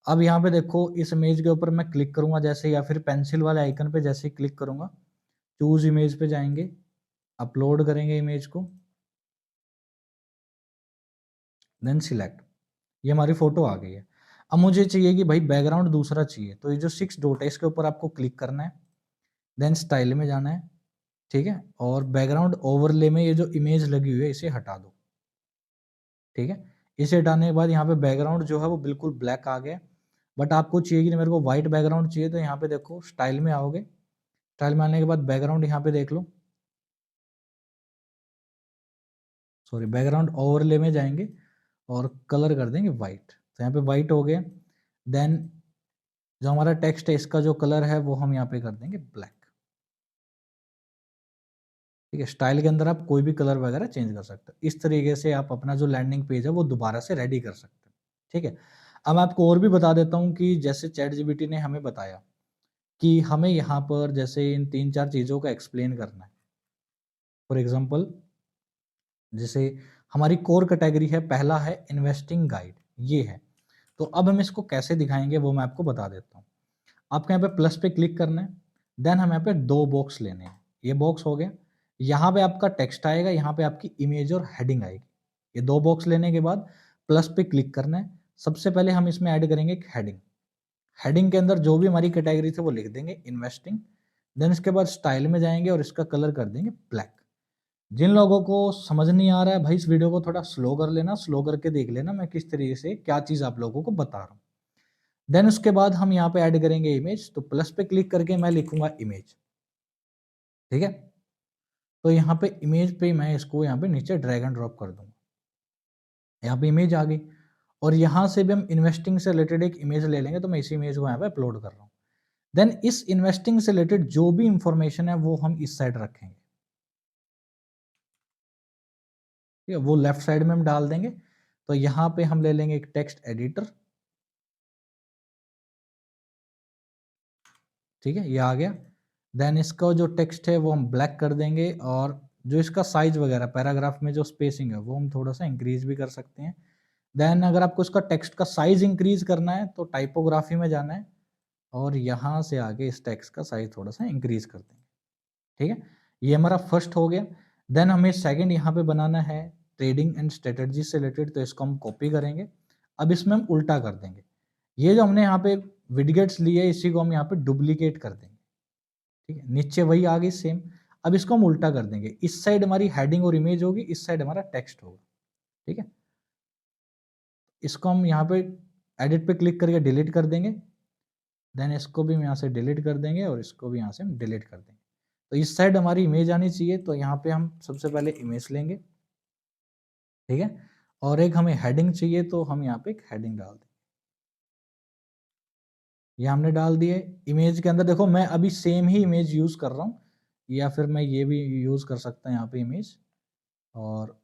अब यहाँ पे देखो इस इमेज के ऊपर मैं क्लिक करूंगा जैसे, या फिर पेंसिल वाले आइकन पे जैसे ही क्लिक करूंगा, चूज इमेज पे जाएंगे, अपलोड करेंगे इमेज को, देन सिलेक्ट। ये हमारी फोटो आ गई है। अब मुझे चाहिए कि भाई बैकग्राउंड दूसरा चाहिए, तो ये जो 6 डॉट है इसके ऊपर आपको क्लिक करना है, देन स्टाइल में जाना है, ठीक है। और बैकग्राउंड ओवरले में ये जो इमेज लगी हुई है इसे हटा दो, ठीक है। इसे हटाने के बाद यहाँ पे बैकग्राउंड जो है वो बिल्कुल ब्लैक आ गया। बट आपको चाहिए कि मेरे को व्हाइट बैकग्राउंड चाहिए, तो यहाँ पे देखो स्टाइल में आओगे, स्टाइल में आने के बाद बैकग्राउंड यहाँ पे देख लो, सॉरी बैकग्राउंड ओवरले में जाएंगे और कलर कर देंगे वाइट, तो यहाँ पे वाइट हो गया। देन जो हमारा टेक्स्ट है इसका जो कलर है वो हम यहाँ पे कर देंगे ब्लैक, ठीक है। स्टाइल के अंदर आप कोई भी कलर वगैरह चेंज कर सकते हो। इस तरीके से आप अपना जो लैंडिंग पेज है वो दोबारा से रेडी कर सकते हो, ठीक है। अब मैं आपको और भी बता देता हूँ कि जैसे चैट जीपीटी ने हमें बताया कि हमें यहाँ पर जैसे इन 3-4 चीज़ों का एक्सप्लेन करना है। फॉर एग्जाम्पल जैसे हमारी कोर कैटेगरी है, पहला है इन्वेस्टिंग गाइड, ये है। तो अब हम इसको कैसे दिखाएंगे वो मैं आपको बता देता हूँ। आपको यहाँ पे प्लस पे क्लिक करना है, देन हम यहाँ पे 2 बॉक्स लेने हैं। ये बॉक्स हो गया, यहाँ पे आपका टेक्स्ट आएगा, यहाँ पे आपकी इमेज और हेडिंग आएगी। ये 2 बॉक्स लेने के बाद प्लस पे क्लिक करना है। सबसे पहले हम इसमें ऐड करेंगे एक हेडिंग। हेडिंग के अंदर जो भी हमारी कैटेगरी थी वो लिख देंगे इन्वेस्टिंग। देन इसके बाद स्टाइल में जाएँगे और इसका कलर कर देंगे ब्लैक। जिन लोगों को समझ नहीं आ रहा है भाई, इस वीडियो को थोड़ा स्लो कर लेना, स्लो करके देख लेना मैं किस तरीके से क्या चीज़ आप लोगों को बता रहा हूँ। देन उसके बाद हम यहाँ पे ऐड करेंगे इमेज, तो प्लस पे क्लिक करके मैं लिखूँगा इमेज, ठीक है? तो यहाँ पे इमेज पे मैं इसको यहाँ पे नीचे ड्रैग एंड ड्रॉप कर दूँगा। यहाँ पे इमेज आ गई और यहाँ से भी हम इन्वेस्टिंग से रिलेटेड एक इमेज ले लेंगे, तो मैं इसी इमेज को यहाँ पे अपलोड कर रहा हूँ। देन इस इन्वेस्टिंग से रिलेटेड जो भी इंफॉर्मेशन है वो हम इस साइड रखेंगे, ठीक है? वो लेफ्ट साइड में हम डाल देंगे। तो यहाँ पे हम ले लेंगे एक टेक्स्ट एडिटर, ठीक है? ये आ गया। देन इसका जो टेक्स्ट है वो हम ब्लैक कर देंगे और जो इसका साइज वगैरह पैराग्राफ में जो स्पेसिंग है वो हम थोड़ा सा इंक्रीज भी कर सकते हैं। देन अगर आपको इसका टेक्स्ट का साइज इंक्रीज करना है तो टाइपोग्राफी में जाना है और यहाँ से आगे इस टेक्स्ट का साइज थोड़ा सा इंक्रीज कर देंगे, ठीक है? ये हमारा फर्स्ट हो गया। देन हमें सेकंड यहाँ पे बनाना है ट्रेडिंग एंड स्ट्रेटजी से रिलेटेड, तो इसको हम कॉपी करेंगे। अब इसमें हम उल्टा कर देंगे। ये जो हमने यहाँ पे विडगेट्स लिए इसी को हम यहाँ पे डुप्लीकेट कर देंगे, ठीक है? नीचे वही आ गई सेम। अब इसको हम उल्टा कर देंगे। इस साइड हमारी हेडिंग और इमेज होगी, इस साइड हमारा टेक्स्ट होगा, ठीक है? इसको हम यहाँ पे एडिट पे क्लिक करके डिलीट कर देंगे। देन इसको भी हम यहाँ से डिलीट कर देंगे और इसको भी यहाँ से हम डिलीट कर देंगे। तो इस साइड हमारी इमेज आनी चाहिए, तो यहाँ पे हम सबसे पहले इमेज लेंगे, ठीक है? और एक हमें हेडिंग चाहिए, तो हम यहाँ पे एक हेडिंग डाल देंगे। ये हमने डाल दिए। इमेज के अंदर देखो मैं अभी सेम ही इमेज यूज़ कर रहा हूँ, या फिर मैं ये भी यूज़ कर सकता हूँ यहाँ पे इमेज, और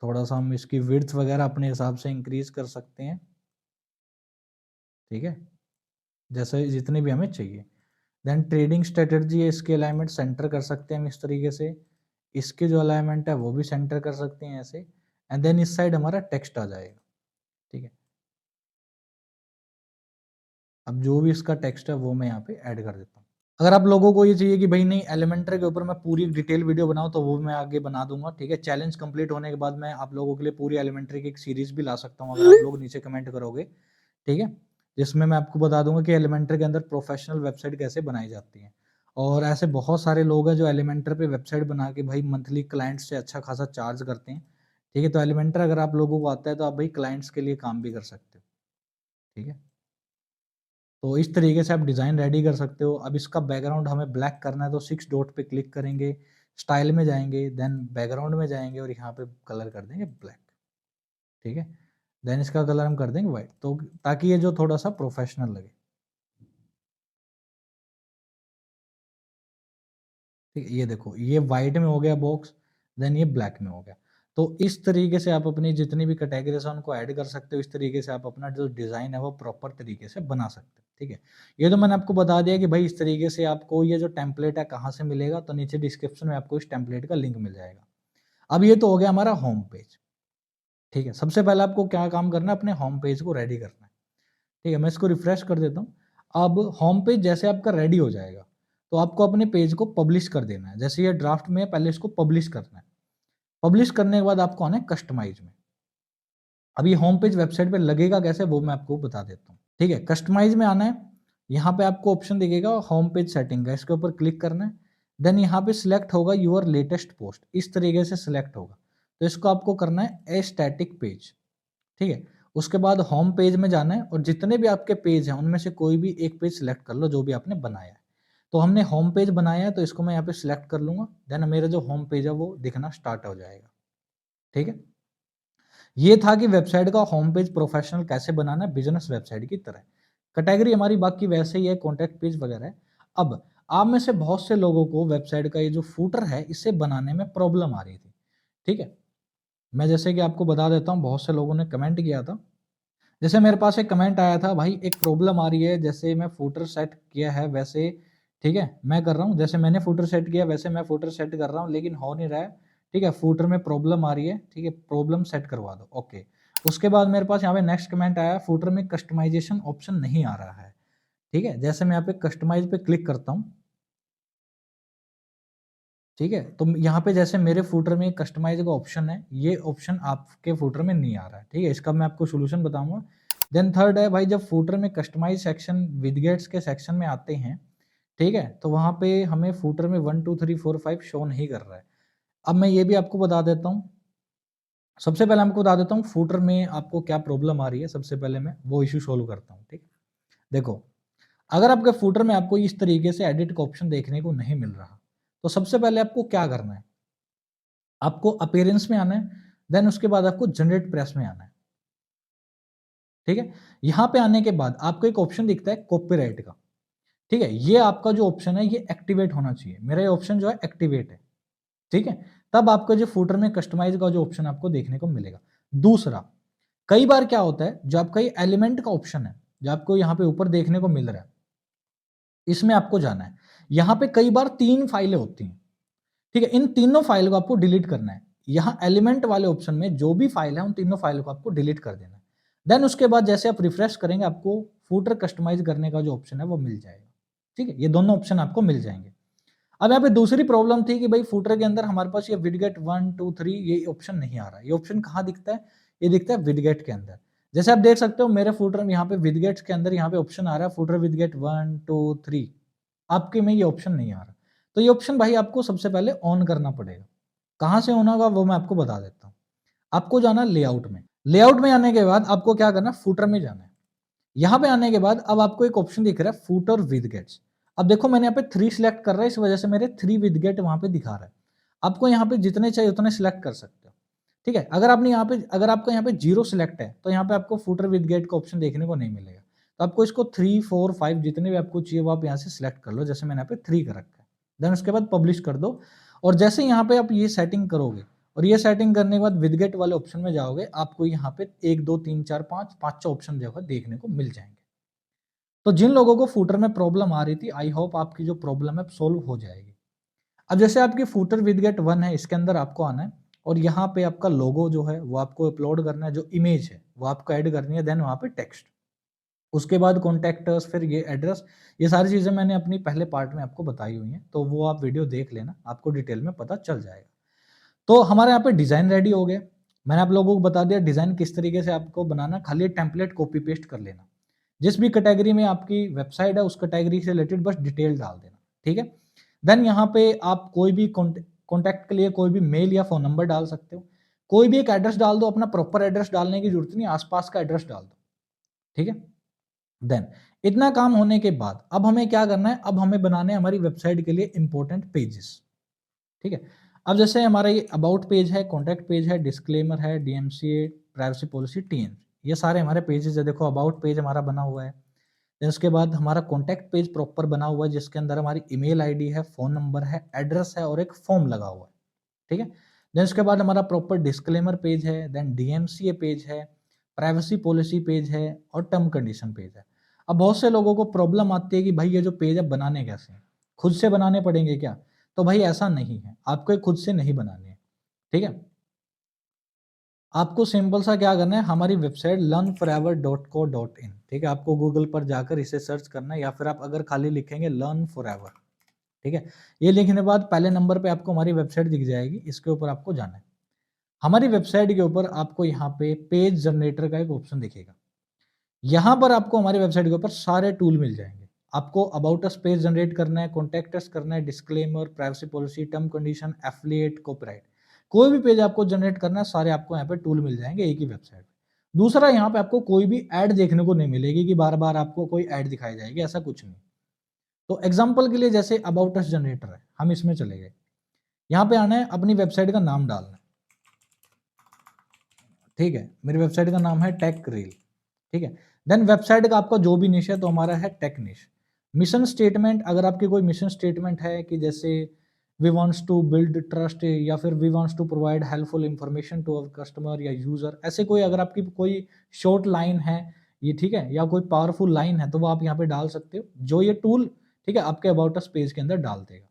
थोड़ा-सा हम इसकी विड्थ वगैरह अपने हिसाब से इंक्रीज़ कर सकते हैं, ठीक है? जैसे जितनी भी हमें चाहिए। देन ट्रेडिंग स्ट्रैटेजी है, इसके अलाइनमेंट सेंटर कर सकते हैं हम इस तरीके से। इसके जो अलाइनमेंट है वो भी सेंटर कर सकते हैं ऐसे। एंड देन इस साइड हमारा टेक्स्ट आ जाएगा, ठीक है? अब जो भी इसका टेक्स्ट है वो मैं यहाँ पे ऐड कर देता हूँ। अगर आप लोगों को ये चाहिए कि भाई नहीं एलिमेंटर के ऊपर मैं पूरी डिटेल वीडियो बनाऊँ, तो वो मैं आगे बना दूंगा, ठीक है? चैलेंज कंप्लीट होने के बाद मैं आप लोगों के लिए पूरी एलिमेंट्री की एक सीरीज भी ला सकता हूँ, अगर आप लोग नीचे कमेंट करोगे, ठीक है? जिसमें मैं आपको बता दूंगा कि एलिमेंटर के अंदर प्रोफेशनल वेबसाइट कैसे बनाई जाती है। और ऐसे बहुत सारे लोग हैं जो एलिमेंटर पे वेबसाइट बना के भाई मंथली क्लाइंट्स से अच्छा खासा चार्ज करते हैं, ठीक है? तो एलिमेंटर अगर आप लोगों को आता है तो आप भाई क्लाइंट्स के लिए काम भी कर सकते हो, ठीक है? तो इस तरीके से आप डिज़ाइन रेडी कर सकते हो। अब इसका बैकग्राउंड हमें ब्लैक करना है, तो 6 डॉट पे क्लिक करेंगे, स्टाइल में जाएँगे, देन बैकग्राउंड में जाएँगे और यहाँ पे कलर कर देंगे ब्लैक, ठीक है? देन इसका कलर हम कर देंगे व्हाइट, तो ताकि ये जो थोड़ा-सा प्रोफेशनल लगे। ठीक है, ये देखो ये व्हाइट में हो गया बॉक्स, देन ये ब्लैक में हो गया। तो इस तरीके से आप अपनी जितनी भी कैटेगरीज़ हैं उनको ऐड कर सकते हो। इस तरीके से आप अपना जो डिज़ाइन है वो प्रॉपर तरीके से बना सकते हो, ठीक है? ये तो मैंने आपको बता दिया कि भाई इस तरीके से आपको ये जो टेम्पलेट है कहाँ से मिलेगा, तो नीचे डिस्क्रिप्शन में आपको इस टेम्पलेट का लिंक मिल जाएगा। अब ये तो हो गया हमारा होम पेज, ठीक है? सबसे पहले आपको क्या काम करना है, अपने होम पेज को रेडी करना है, ठीक है? मैं इसको रिफ्रेश कर देता हूँ। अब होम पेज जैसे आपका रेडी हो जाएगा, तो आपको अपने पेज को पब्लिश कर देना है। जैसे ये ड्राफ्ट में है, पहले इसको पब्लिश करना है। पब्लिश करने के बाद आपको आना है कस्टमाइज़ में। अब ये होम पेज वेबसाइट पे लगेगा कैसे वो मैं आपको बता देता हूँ। ठीक है, कस्टमाइज़ में आना है, यहाँ पे आपको ऑप्शन दिखेगा होम पेज सेटिंग का, इसके ऊपर क्लिक करना है। देन यहाँ पे सिलेक्ट होगा योर लेटेस्ट पोस्ट, इस तरीके से सिलेक्ट होगा। तो इसको आपको करना है ए स्टैटिक पेज, ठीक है? उसके बाद होम पेज में जाना है और जितने भी आपके पेज हैं उनमें से कोई भी एक पेज सिलेक्ट कर लो जो भी आपने बनाया है। तो हमने होम पेज बनाया है तो इसको मैं यहाँ पे सिलेक्ट कर लूँगा। देन मेरा जो होम पेज है वो दिखना स्टार्ट हो जाएगा, ठीक है? ये था कि वेबसाइट का होम पेज प्रोफेशनल कैसे बनाना है बिजनेस वेबसाइट की तरह। कैटेगरी हमारी बाकी वैसे ही है, कॉन्टैक्ट पेज वगैरह है। अब आप में से बहुत से लोगों को वेबसाइट का ये जो फूटर है इसे बनाने में प्रॉब्लम आ रही थी, ठीक है? मैं जैसे कि आपको बता देता हूँ, बहुत से लोगों ने कमेंट किया था। जैसे मेरे पास एक कमेंट आया था, भाई एक प्रॉब्लम आ रही है, जैसे मैं फूटर सेट किया है वैसे, ठीक है, मैं कर रहा हूँ, जैसे मैंने फूटर सेट किया वैसे मैं फूटर सेट कर रहा हूँ लेकिन हो नहीं रहा है, ठीक है, फूटर में प्रॉब्लम आ रही है, ठीक है, प्रॉब्लम सेट करवा दो, ओके। उसके बाद मेरे पास यहाँ पे नेक्स्ट कमेंट आया, फूटर में कस्टमाइजेशन ऑप्शन नहीं आ रहा है, ठीक है। जैसे मैं यहाँ पे कस्टमाइज पे क्लिक करता हूँ, ठीक है, तो यहाँ पे जैसे मेरे फूटर में कस्टमाइज का ऑप्शन है, ये ऑप्शन आपके फूटर में नहीं आ रहा है। ठीक है, इसका मैं आपको सोल्यूशन बताऊंगा। देन थर्ड है भाई, जब फूटर में कस्टमाइज सेक्शन विदगेट्स के सेक्शन में आते हैं, ठीक है, तो वहां पे हमें फूटर में 1 2 3 4 5 शो नहीं कर रहा है। अब मैं ये भी आपको बता देता हूँ, सबसे पहले आपको बता देता हूँ फूटर में आपको क्या प्रॉब्लम आ रही है। सबसे पहले मैं वो इशू सोल्व करता हूँ। ठीक, देखो, अगर आपके फूटर में आपको इस तरीके से एडिट का ऑप्शन देखने को नहीं मिल रहा, तो सबसे पहले आपको क्या करना है, आपको अपीयरेंस में आना है, देन उसके बाद आपको जनरेट प्रेस में आना है। ठीक है, यहां पे आने के बाद आपको एक ऑप्शन दिखता है कॉपीराइट का। ठीक है, ये आपका जो ऑप्शन है ये एक्टिवेट होना चाहिए। मेरा ये ऑप्शन जो है एक्टिवेट है। ठीक है, तब आपका जो फूटर में कस्टमाइज का जो ऑप्शन आपको देखने को मिलेगा। दूसरा, कई बार क्या होता है, जो आपका ये एलिमेंट का ऑप्शन है, जो आपको यहाँ पे ऊपर देखने को मिल रहा है, इसमें आपको जाना है। यहाँ पे कई बार 3 फाइलें होती हैं। ठीक है, इन तीनों फाइल को आपको डिलीट करना है। यहाँ एलिमेंट वाले ऑप्शन में जो भी फाइल है, उन तीनों फाइल को आपको डिलीट कर देना है। देन उसके बाद जैसे आप रिफ्रेश करेंगे, आपको फूटर कस्टमाइज करने का जो ऑप्शन है वो मिल जाएगा। ठीक है, ये दोनों ऑप्शन आपको मिल जाएंगे। अब यहाँ पे दूसरी प्रॉब्लम थी कि भाई फूटर के अंदर हमारे पास ये विडगेट 1 2 3 ये ऑप्शन नहीं आ रहा। ये ऑप्शन कहाँ दिखता है, ये दिखता है विडगेट के अंदर। जैसे आप देख सकते हो मेरे फूटर में यहाँ पे विडगेट्स के अंदर यहाँ पे ऑप्शन आ रहा है फूटर विडगेट 1 2 3, आपके में ये ऑप्शन नहीं आ रहा। तो ये ऑप्शन भाई आपको सबसे पहले ऑन करना पड़ेगा। कहाँ से ऑन होगा वो मैं आपको बता देता हूँ। आपको जाना लेआउट में। लेआउट में आने के बाद आपको क्या करना, फूटर में जाना है। यहाँ पे आने के बाद अब आपको एक ऑप्शन दिख रहा है फूटर विद गेट्स। अब देखो मैंने यहाँ पे 3 सिलेक्ट कर रहा है, इस वजह से मेरे 3 विद गेट वहां पे दिखा रहा है। आपको यहाँ पे जितने चाहिए उतने सिलेक्ट कर सकते हो। ठीक है, अगर आपने यहाँ पे, अगर आपका यहाँ पे 0 सिलेक्ट है तो यहाँ पे आपको फूटर विद गेट का ऑप्शन देखने को नहीं मिलेगा। तो आपको इसको 3 4 5 जितने भी आपको चाहिए वो आप यहाँ से सिलेक्ट कर लो। जैसे मैंने यहाँ पे 3 कर रखा है, देन उसके बाद पब्लिश कर दो। और जैसे यहाँ पे आप ये सेटिंग करोगे और ये सेटिंग करने के बाद विदगेट वाले ऑप्शन में जाओगे, आपको यहाँ पे 1 2 3 4 5 5 ऑप्शन जो है देखने को मिल जाएंगे। तो जिन लोगों को फूटर में प्रॉब्लम आ रही थी, आई होप आपकी जो प्रॉब्लम है सॉल्व हो जाएगी। अब जैसे आपकी फूटर विदगेट 1 है, इसके अंदर आपको आना है और यहाँ पे आपका लोगो जो है वो आपको अपलोड करना है, जो इमेज है वो आपको ऐड करनी है, देन वहाँ पे टेक्स्ट, उसके बाद कॉन्टैक्टर्स, फिर ये एड्रेस, ये सारी चीज़ें मैंने अपनी पहले पार्ट में आपको बताई हुई हैं, तो वो आप वीडियो देख लेना, आपको डिटेल में पता चल जाएगा। तो हमारे यहाँ पे डिज़ाइन रेडी हो गए। मैंने आप लोगों को बता दिया डिज़ाइन किस तरीके से आपको बनाना, खाली टेम्पलेट कॉपी पेस्ट कर लेना। जिस भी कैटेगरी में आपकी वेबसाइट है उस कैटेगरी से रिलेटेड बस डिटेल डाल देना। ठीक है, देन यहाँ पे आप कोई भी कॉन्टैक्ट के लिए कोई भी मेल या फ़ोन नंबर डाल सकते हो। कोई भी एक एड्रेस डाल दो, अपना प्रॉपर एड्रेस डालने की जरूरत नहीं, आसपास का एड्रेस डाल दो। ठीक है, देन इतना काम होने के बाद अब हमें क्या करना है, अब हमें बनाने हैं हमारी वेबसाइट के लिए इंपॉर्टेंट पेजेस। ठीक है, अब जैसे हमारा ये अबाउट पेज है, कॉन्टैक्ट पेज है, डिस्क्लेमर है, डीएमसीए, प्राइवेसी पॉलिसी, टीएन, ये सारे हमारे पेजेस है। देखो अबाउट पेज हमारा बना हुआ है, देन उसके बाद हमारा कॉन्टैक्ट पेज प्रॉपर बना हुआ है जिसके अंदर हमारी ईमेल आईडी है, फोन नंबर है, एड्रेस है और एक फॉर्म लगा हुआ है। ठीक है, देन उसके बाद हमारा प्रॉपर डिस्क्लेमर पेज है, देन डीएमसीए पेज है, प्राइवेसी पॉलिसी पेज है और टर्म कंडीशन पेज है। अब बहुत से लोगों को प्रॉब्लम आती है कि भाई ये जो पेज है बनाने कैसे हैं, खुद से बनाने पड़ेंगे क्या? तो भाई ऐसा नहीं है, आपको खुद से नहीं बनाने हैं। ठीक है, आपको सिंपल सा क्या करना है, हमारी वेबसाइट learnforever.co.in, ठीक है, आपको गूगल पर जाकर इसे सर्च करना है या फिर आप अगर खाली लिखेंगे लर्न फॉर एवर, ठीक है, ये लिखने के बाद पहले नंबर पे आपको हमारी वेबसाइट दिख जाएगी, इसके ऊपर आपको जाना है। हमारी वेबसाइट के ऊपर आपको यहाँ पे पेज जनरेटर का एक ऑप्शन दिखेगा। यहाँ पर आपको हमारी वेबसाइट के ऊपर सारे टूल मिल जाएंगे। आपको अबाउट अस पेज जनरेट करना है, कॉन्टैक्ट अस करना है, disclaimer, privacy policy, term condition, affiliate, copyright, कोई भी पेज आपको जनरेट करना है, सारे आपको यहाँ पे टूल मिल जाएंगे एक ही वेबसाइट पे। दूसरा, यहाँ पे आपको कोई भी ऐड देखने को नहीं मिलेगी कि बार बार आपको कोई ऐड दिखाई जाएगी, ऐसा कुछ नहीं। तो एग्जाम्पल के लिए जैसे अबाउट अस जनरेटर है, हम इसमें चले गए, यहाँ पे आना है, अपनी वेबसाइट का नाम डालना है। ठीक है, मेरी वेबसाइट का नाम है टेक रील। ठीक है, देन वेबसाइट का आपका जो भी निश है तो हमारा है टेक निश। मिशन स्टेटमेंट, अगर आपकी कोई मिशन स्टेटमेंट है कि जैसे we wants to build trust या फिर we wants to provide helpful information to our customer या यूजर, ऐसे कोई अगर आपकी कोई शॉर्ट लाइन है ये, ठीक है, या कोई पावरफुल लाइन है तो वो आप यहाँ पे डाल सकते हो, जो ये टूल, ठीक है, आपके अबाउट अस पेज के अंदर डाल देगा।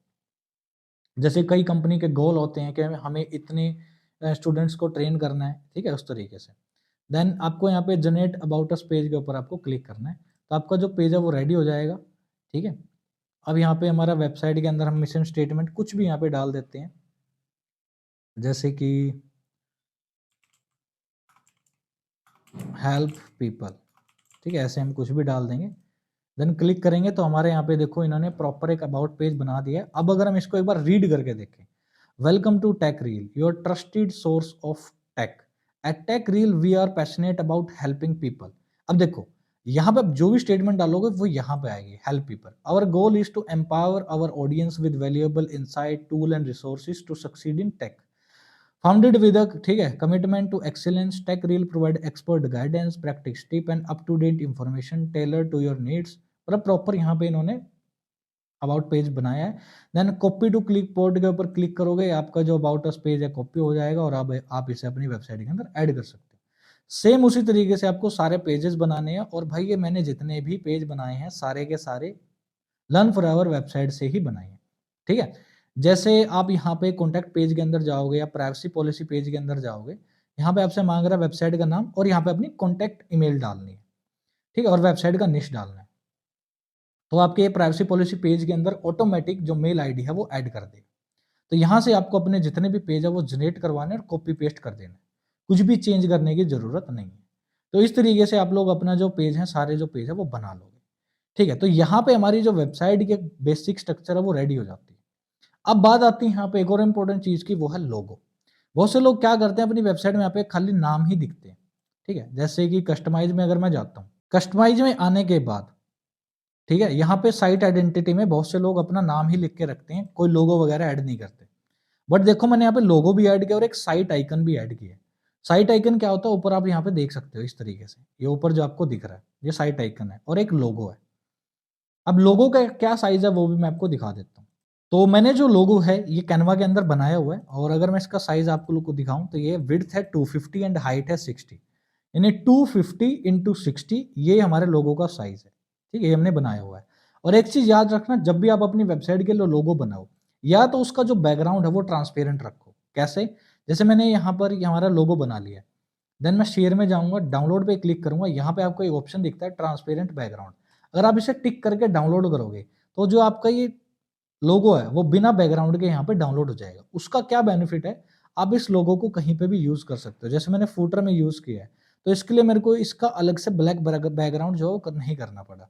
जैसे कई कंपनी के गोल होते हैं कि हमें इतने स्टूडेंट्स को ट्रेन करना है, ठीक है, उस तरीके से। देन आपको यहाँ पे जनरेट अबाउट अस पेज के ऊपर आपको क्लिक करना है, तो आपका जो पेज है वो रेडी हो जाएगा। ठीक है, अब यहाँ पे हमारा वेबसाइट के अंदर हम मिशन स्टेटमेंट कुछ भी यहाँ पे डाल देते हैं, जैसे कि हेल्प पीपल, ठीक है, ऐसे हम कुछ भी डाल देंगे। देन क्लिक करेंगे तो हमारे यहाँ पे देखो इन्होंने प्रॉपर एक अबाउट पेज बना दिया है। अब अगर हम इसको एक बार रीड करके देखें, welcome to Tech Reel, your trusted source of tech. At Tech Reel we are passionate about helping people. अब देखो यहाँ पे आप जो भी स्टेटमेंट डालोगे वो यहाँ पे आएगी, help people. Our goal is to empower our audience with valuable insight, tool and resources to succeed in tech. Founded with a, ठीक है, commitment to excellence, Tech Reel provide expert guidance, practice tip and up to date information tailor to your needs. मतलब प्रॉपर यहाँ पे इन्होंने अबाउट पेज बनाया है। Then copy to click port के ऊपर क्लिक करोगे, आपका जो अबाउट अस पेज है कॉपी हो जाएगा और आप इसे अपनी वेबसाइट के अंदर ऐड कर सकते हो। सेम उसी तरीके से आपको सारे पेजेस बनाने हैं। और भाई ये मैंने जितने भी पेज बनाए हैं सारे के सारे लर्न फॉरएवर वेबसाइट से ही बनाए हैं, ठीक है। जैसे आप यहाँ पे कॉन्टैक्ट पेज के अंदर जाओगे या प्राइवेसी पॉलिसी पेज के अंदर जाओगे, यहाँ पे आपसे मांग रहा है वेबसाइट का नाम और यहाँ पे अपनी कॉन्टैक्ट ईमेल डालनी है, ठीक है, और वेबसाइट का निश डालना है। तो आपके प्राइवेसी पॉलिसी पेज के अंदर ऑटोमेटिक जो मेल आईडी है वो ऐड कर देगा। तो यहाँ से आपको अपने जितने भी पेज है वो जनरेट करवाने और कॉपी पेस्ट कर देना, कुछ भी चेंज करने की जरूरत नहीं है। तो इस तरीके से आप लोग अपना जो पेज है, सारे जो पेज है वो बना लोगे, ठीक है। तो यहाँ पे हमारी जो वेबसाइट की बेसिक स्ट्रक्चर है वो रेडी हो जाती है। अब बात आती है यहाँ पे एक और इम्पोर्टेंट चीज की, वो है लोगो। बहुत से लोग क्या करते हैं अपनी वेबसाइट में यहाँ पे खाली नाम ही दिखते हैं, ठीक है। जैसे कि कस्टमाइज में अगर मैं जाता हूँ, कस्टमाइज में आने के बाद, ठीक है, यहाँ पे साइट आइडेंटिटी में बहुत से लोग अपना नाम ही लिख के रखते हैं, कोई लोगो वगैरह ऐड नहीं करते। बट देखो मैंने यहाँ पे लोगो भी ऐड किया और एक साइट आइकन भी ऐड किया है। साइट आइकन क्या होता है, ऊपर आप यहाँ पे देख सकते हो इस तरीके से, ये ऊपर जो आपको दिख रहा है ये साइट आइकन है और एक लोगो है। अब लोगो का क्या साइज है वो भी मैं आपको दिखा देता हूँ। तो मैंने जो लोगो है ये कैनवा के अंदर बनाया हुआ है और अगर मैं इसका साइज आपको लोग को दिखाऊं तो ये विड्थ है 250 एंड हाइट है 60, यानी 250 इंटू 60 ये हमारे लोगो का साइज है, ठीक है, ये हमने बनाया हुआ है। और एक चीज याद रखना, जब भी आप अपनी वेबसाइट के लिए लोगो बनाओ या तो उसका जो बैकग्राउंड है वो ट्रांसपेरेंट रखो। कैसे? जैसे मैंने यहाँ पर हमारा लोगो बना लिया, देन मैं शेयर में जाऊंगा, डाउनलोड पे क्लिक करूंगा, यहाँ पे आपको एक ऑप्शन दिखता है ट्रांसपेरेंट बैकग्राउंड। अगर आप इसे टिक करके डाउनलोड करोगे तो जो आपका ये लोगो है वो बिना बैकग्राउंड के यहाँ पे डाउनलोड हो जाएगा। उसका क्या बेनिफिट है, आप इस लोगो को कहीं पे भी यूज कर सकते हो। जैसे मैंने फूटर में यूज किया है तो इसके लिए मेरे को इसका अलग से ब्लैक बैकग्राउंड जो नहीं करना पड़ा।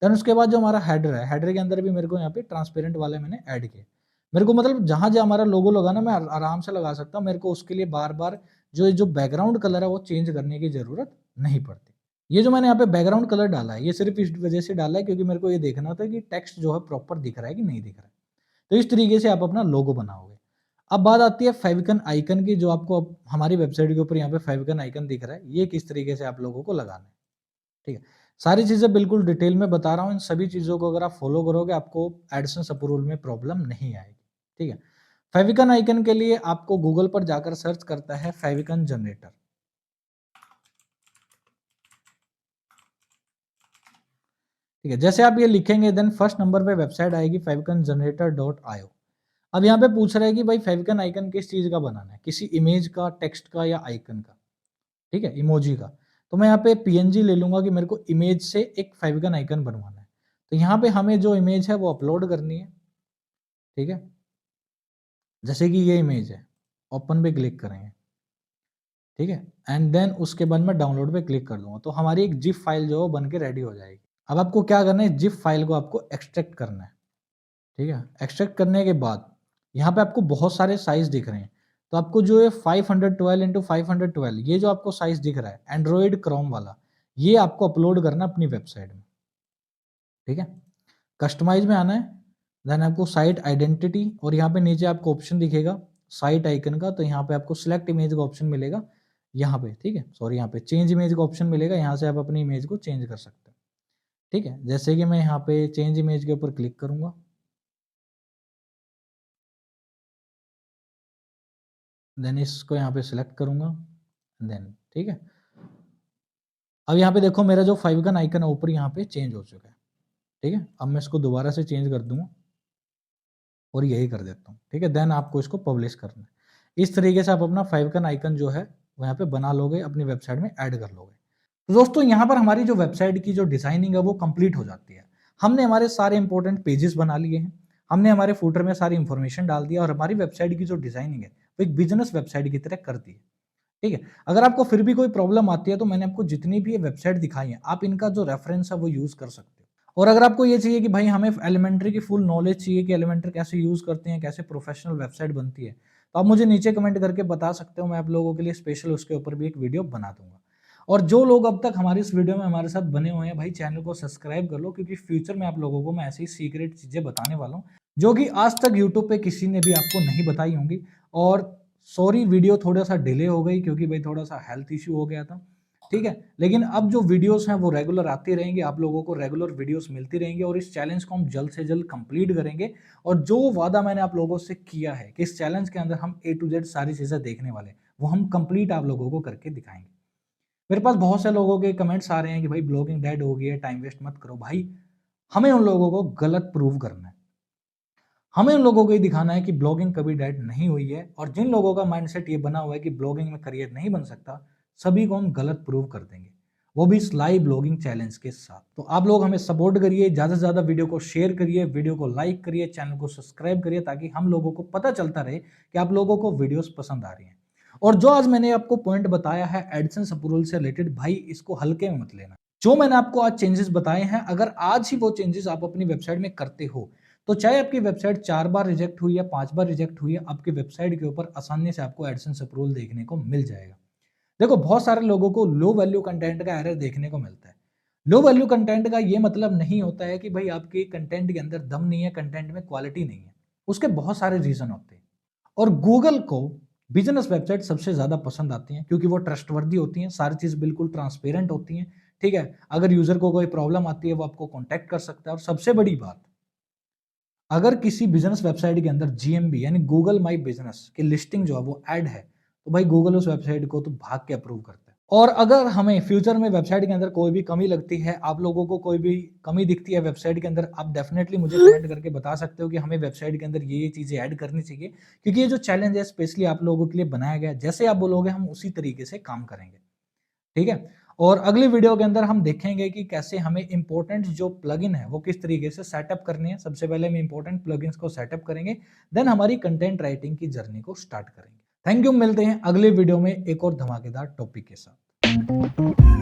देन उसके बाद जो हमारा हेडर है, हेडर के अंदर भी मेरे को यहाँ पे ट्रांसपेरेंट वाले मैंने ऐड किए। मेरे को मतलब जहां जहां हमारा लोगो लगाना मैं आराम से लगा सकता हूँ, मेरे को उसके लिए बार बार जो जो बैकग्राउंड कलर है वो चेंज करने की जरूरत नहीं पड़ती। ये जो मैंने यहाँ पे बैकग्राउंड कलर डाला है ये सिर्फ इस वजह से डाला है क्योंकि मेरे को ये देखना था कि टेक्स्ट जो है प्रॉपर दिख रहा है कि नहीं दिख रहा है। तो इस तरीके से आप अपना लोगो बनाओगे। अब बात आती है फेविकन आइकन की, जो आपको हमारी वेबसाइट के ऊपर यहाँ पे फेविकन आइकन दिख रहा है, ये किस तरीके से आप लोगों को लगाना है, ठीक है। सारी चीजें बिल्कुल डिटेल में बता रहा हूँ, इन सभी चीजों को अगर आप फॉलो करोगे आपको एडसेंस अप्रूवल में प्रॉब्लम नहीं आएगी, ठीक है। फेविकन आइकन के लिए आपको गूगल पर जाकर सर्च करता है फेविकन जनरेटर, ठीक है। जैसे आप ये लिखेंगे देन फर्स्ट नंबर पे वेबसाइट आएगी favicon-generator.io। अब यहाँ पे पूछ रहा है कि भाई फेविकन आइकन किस चीज का बनाना है, किसी इमेज का, टेक्स्ट का या आइकन का, ठीक है, इमोजी का। तो मैं यहाँ पे पीएनजी ले लूंगा कि मेरे को इमेज से एक फेविकन आइकन बनवाना है। तो यहाँ पे हमें जो इमेज है वो अपलोड करनी है, ठीक है। जैसे कि ये इमेज है, ओपन पे क्लिक करेंगे, ठीक है, एंड देन उसके बाद मैं डाउनलोड पे क्लिक कर दूंगा तो हमारी एक जिप फाइल जो है बन के रेडी हो जाएगी। अब आपको क्या करना है, जिप फाइल को आपको एक्सट्रैक्ट करना है, ठीक है। एक्सट्रैक्ट करने के बाद यहाँ पे आपको बहुत सारे साइज दिख रहे हैं, तो आपको जो है 512 इंटू 512 ये जो आपको साइज दिख रहा है एंड्रॉइड क्रोम वाला, ये आपको अपलोड करना अपनी वेबसाइट में, ठीक है। कस्टमाइज में आना है, देन आपको साइट आइडेंटिटी और यहाँ पे नीचे आपको ऑप्शन दिखेगा साइट आइकन का, तो यहाँ पे आपको सिलेक्ट इमेज का ऑप्शन मिलेगा यहाँ पे, ठीक है, सॉरी यहाँ पे चेंज इमेज का ऑप्शन मिलेगा, यहाँ से आप अपनी इमेज को चेंज कर सकते हैं, ठीक है। जैसे कि मैं यहाँ पे चेंज इमेज के ऊपर क्लिक करूंगा, देन इसको यहाँ पे सिलेक्ट करूंगा, देन ठीक है। अब यहाँ पे देखो मेरा जो फेविकन आइकन है ऊपर यहाँ पे चेंज हो चुका है, ठीक है। अब मैं इसको दोबारा से चेंज कर दूंगा और यही कर देता हूँ, ठीक है। देन आपको इसको पब्लिश करना है। इस तरीके से आप अपना फेविकन आइकन जो है वो यहाँ पे बना लोगे, अपनी वेबसाइट में ऐड कर लोगे। तो दोस्तों यहाँ पर हमारी जो वेबसाइट की जो डिजाइनिंग है वो कंप्लीट हो जाती है। हमने हमारे सारे इंपॉर्टेंट पेजेस बना लिए हैं, हमने हमारे फूटर में सारी इंफॉर्मेशन डाल दिया और हमारी वेबसाइट की जो डिजाइनिंग है वो एक बिजनेस वेबसाइट की तरह कर दी है। ठीक है, अगर आपको फिर भी कोई प्रॉब्लम आती है तो मैंने आपको जितनी भी ये वेबसाइट दिखाई है आप इनका जो रेफरेंस है वो यूज कर सकते हो। और अगर आपको ये चाहिए कि भाई हमें एलिमेंट्री की फुल नॉलेज चाहिए कि एलिमेंट्री कैसे यूज करते हैं, कैसे प्रोफेशनल वेबसाइट बनती है, तो आप मुझे नीचे कमेंट करके बता सकते हो, मैं आप लोगों के लिए स्पेशल उसके ऊपर भी एक वीडियो बना दूंगा। और जो लोग अब तक हमारी इस वीडियो में हमारे साथ बने हुए हैं भाई चैनल को सब्सक्राइब कर लो, क्योंकि फ्यूचर में आप लोगों को मैं ऐसी सीक्रेट चीजें बताने वाला हूँ जो कि आज तक यूट्यूब पे किसी ने भी आपको नहीं बताई होंगी। और सॉरी वीडियो थोड़ा सा डिले हो गई क्योंकि भाई थोड़ा सा हेल्थ इश्यू हो गया था। ठीक है, लेकिन अब जो वीडियोस हैं वो रेगुलर आती रहेंगी, आप लोगों को रेगुलर वीडियोस मिलती रहेंगी और इस चैलेंज को हम जल्द से जल्द कंप्लीट करेंगे। और जो वादा मैंने आप लोगों से किया है कि इस चैलेंज के अंदर हम ए टू जेड सारी चीजें देखने वाले हैं, वो हम कंप्लीट आप लोगों को करके दिखाएंगे। मेरे पास बहुत से लोगों के कमेंट्स आ रहे हैं कि भाई ब्लॉगिंग डेड हो गई है, टाइम वेस्ट मत करो। भाई हमें उन लोगों को गलत प्रूव करना है, हमें उन लोगों को ये दिखाना है कि ब्लॉगिंग कभी डेड नहीं हुई है। और जिन लोगों का माइंडसेट ये बना हुआ है कि ब्लॉगिंग में करियर नहीं बन सकता, सभी को हम गलत प्रूव कर देंगे, वो भी इस लाइव ब्लॉगिंग चैलेंज के साथ। तो आप लोग हमें सपोर्ट करिए, ज्यादा से ज्यादा वीडियो को शेयर करिए, वीडियो को लाइक करिए, चैनल को सब्सक्राइब करिए, ताकि हम लोगों को पता चलता रहे कि आप लोगों को वीडियोस पसंद आ रही हैं। और जो आज मैंने आपको पॉइंट बताया है एडसेंस अप्रूवल से रिलेटेड, भाई इसको हल्के में मत लेना। जो मैंने आपको आज चेंजेस बताए हैं, अगर आज ही वो चेंजेस आप अपनी वेबसाइट में करते हो, तो चाहे आपकी वेबसाइट 4 बार रिजेक्ट हुई या 5 बार रिजेक्ट हुई है, आपकी वेबसाइट के ऊपर आसानी से आपको एडसेंस अप्रूवल देखने को मिल जाएगा। देखो बहुत सारे लोगों को लो वैल्यू कंटेंट का एरर देखने को मिलता है। लो वैल्यू कंटेंट का ये मतलब नहीं होता है कि भाई आपके कंटेंट के अंदर दम नहीं है, कंटेंट में क्वालिटी नहीं है। उसके बहुत सारे रीजन होते हैं। और गूगल को बिजनेस वेबसाइट सबसे ज्यादा पसंद आती हैं क्योंकि वो ट्रस्टवर्दी होती हैं, सारी चीज बिल्कुल ट्रांसपेरेंट होती हैं। ठीक है, अगर यूजर को कोई प्रॉब्लम आती है वो आपको कॉन्टेक्ट कर सकता है। और सबसे बड़ी बात, अगर किसी बिजनेस वेबसाइट के अंदर जीएमबी यानी गूगल माई बिजनेस की लिस्टिंग जो है वो ऐड है, तो भाई गूगल उस वेबसाइट को तो भाग के अप्रूव करता है। और अगर हमें फ्यूचर में वेबसाइट के अंदर कोई भी कमी लगती है, आप लोगों को कोई भी कमी दिखती है वेबसाइट के अंदर, आप डेफिनेटली मुझे कमेंट करके बता सकते हो कि हमें वेबसाइट के अंदर ये चीजें ऐड करनी चाहिए, क्योंकि ये जो चैलेंज है स्पेशली आप लोगों के लिए बनाया गया है। जैसे आप बोलोगे हम उसी तरीके से काम करेंगे। ठीक है, और अगली वीडियो के अंदर हम देखेंगे कि कैसे हमें इंपॉर्टेंट जो प्लगइन है वो किस तरीके से सेटअप करनी है। सबसे पहले हम इंपॉर्टेंट प्लगइन्स को सेटअप करेंगे, देन हमारी कंटेंट राइटिंग की जर्नी को स्टार्ट करेंगे। थैंक यू, मिलते हैं अगले वीडियो में एक और धमाकेदार टॉपिक के साथ।